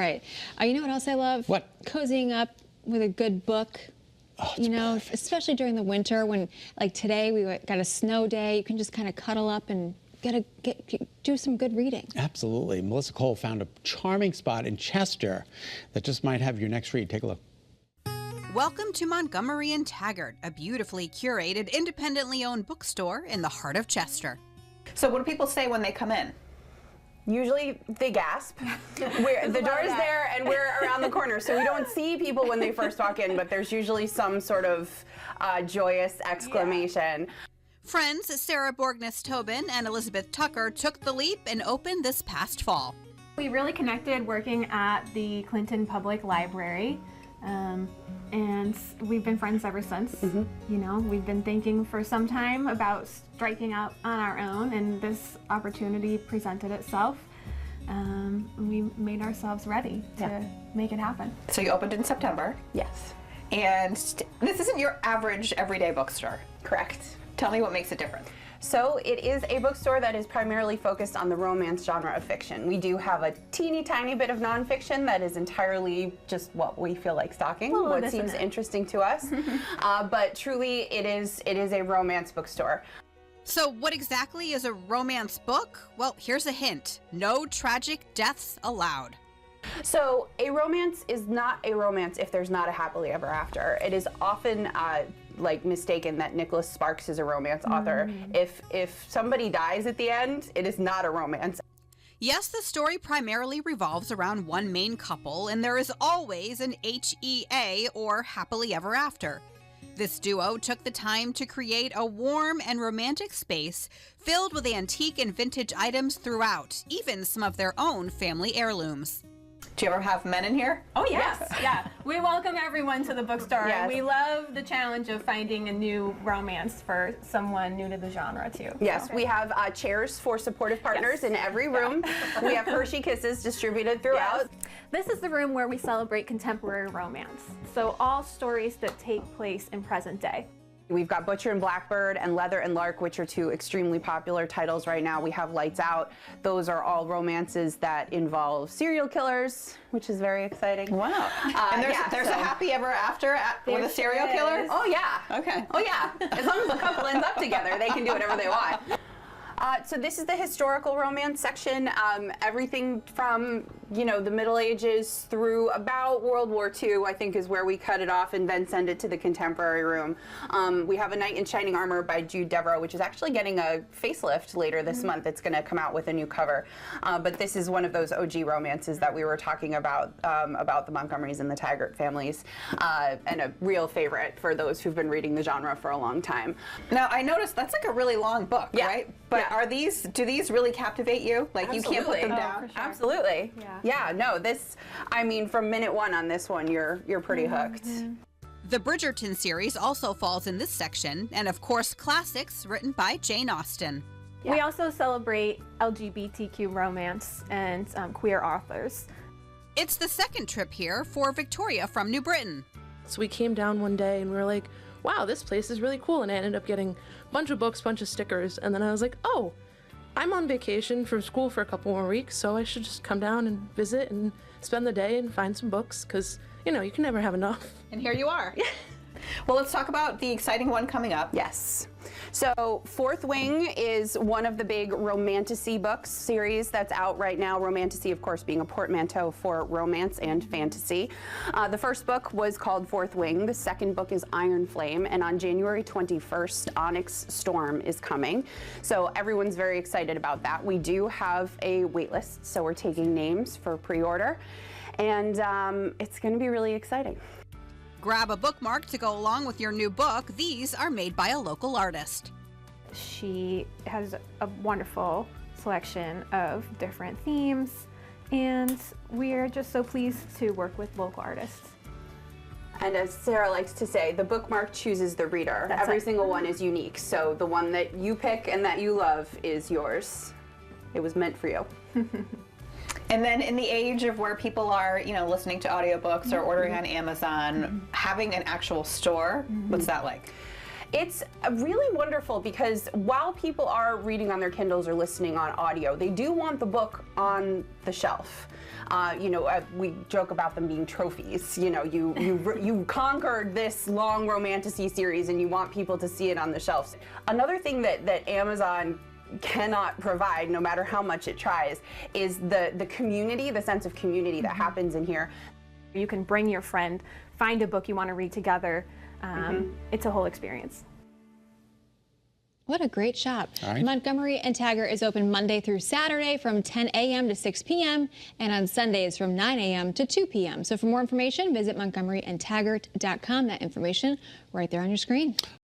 Right. You know what else I love? What? Cozying up with a good book. Oh, You know, perfect. especially during the winter when, like today, we got a snow day. You can just kind of cuddle up and do some good reading. Absolutely. Melissa Cole found a charming spot in Chester that just might have your next read. Take a look. Welcome to Montgomery and Taggert, a beautifully curated, independently owned bookstore in the heart of Chester. So what do people say when they come in? Usually they gasp. The door is there and we're around the corner, so we don't see people when they first walk in, but there's usually some sort of joyous exclamation. Friends Sarah Borgness-Tobin and Elizabeth Tucker took the leap and opened this past fall. We really connected working at the Clinton Public Library, and we've been friends ever since. You know, we've been thinking for some time about striking out on our own, and this opportunity presented itself. We made ourselves ready to make it happen. So you opened in September. Yes. And this isn't your average everyday bookstore. Correct. Tell me what makes it different. So it is a bookstore that is primarily focused on the romance genre of fiction. We do have a teeny tiny bit of nonfiction that is entirely just what we feel like stocking, what seems interesting to us. But truly it is a romance bookstore. So what exactly is a romance book? Well, here's a hint. No tragic deaths allowed. So a romance is not a romance if there's not a happily ever after. It is often like mistaken that Nicholas Sparks is a romance author. If somebody dies at the end, it is not a romance. Yes, the story primarily revolves around one main couple, and there is always an HEA, or happily ever after. This duo took the time to create a warm and romantic space filled with antique and vintage items throughout, even some of their own family heirlooms. Do you ever have men in here? Oh yes, yeah. We welcome everyone to the bookstore. Yes. And we love the challenge of finding a new romance for someone new to the genre too. Yes, we have chairs for supportive partners in every room. We have Hershey Kisses distributed throughout. This is the room where we celebrate contemporary romance. So all stories that take place in present day. We've got Butcher and Blackbird and Leather and Lark, which are two extremely popular titles right now. We have Lights Out. Those are all romances that involve serial killers, which is very exciting. Wow. And there's a happy ever after with a serial killer? Oh yeah. Okay. Oh yeah. As long as the couple ends up together, they can do whatever they want. So this is the historical romance section. Everything from, you know, the Middle Ages through about World War II, I think, is where we cut it off and then send it to the contemporary room. We have A Knight in Shining Armor by Jude Deveraux, which is actually getting a facelift later this month. It's going to come out with a new cover. But this is one of those OG romances that we were talking about the Montgomerys and the Taggert families, and a real favorite for those who've been reading the genre for a long time. Now, I noticed that's like a really long book, right? But do these really captivate you? Like, Absolutely. you can't put them down? For sure. Absolutely. Yeah, no, this, I mean, from minute one on this one, you're pretty hooked. The Bridgerton series also falls in this section, and of course classics written by Jane Austen. We also celebrate LGBTQ romance and queer authors. It's the second trip here for Victoria from New Britain. So we came down one day and we were like, wow, this place is really cool. And I ended up getting a bunch of books, bunch of stickers. And then I was like, oh, I'm on vacation from school for a couple more weeks, so I should just come down and visit and spend the day and find some books, because, you know, you can never have enough. And here you are. Well, let's talk about the exciting one coming up. Yes. So Fourth Wing is one of the big romantasy books series that's out right now. Romantasy, of course, being a portmanteau for romance and fantasy. The first book was called Fourth Wing. The second book is Iron Flame. And on January 21st, Onyx Storm is coming. So everyone's very excited about that. We do have a wait list, so we're taking names for pre-order. And it's going to be really exciting. Grab a bookmark to go along with your new book. These are made by a local artist. She has a wonderful selection of different themes, and we're just so pleased to work with local artists. And as Sarah likes to say, the bookmark chooses the reader. Every single one is unique, so the one that you pick and that you love is yours. It was meant for you. And then in the age of where people are, you know, listening to audiobooks or ordering on Amazon, having an actual store, what's that like? It's really wonderful because while people are reading on their Kindles or listening on audio, they do want the book on the shelf. We joke about them being trophies. You conquered this long romantasy series and you want people to see it on the shelves. Another thing that Amazon cannot provide, no matter how much it tries, is the community, the sense of community that happens in here. You can bring your friend, find a book you want to read together. It's a whole experience. What a great shop. All right. Montgomery and Taggert is open Monday through Saturday from 10 a.m. to 6 p.m. and on Sundays from 9 a.m. to 2 p.m. So for more information, visit montgomeryandtaggert.com. That information right there on your screen.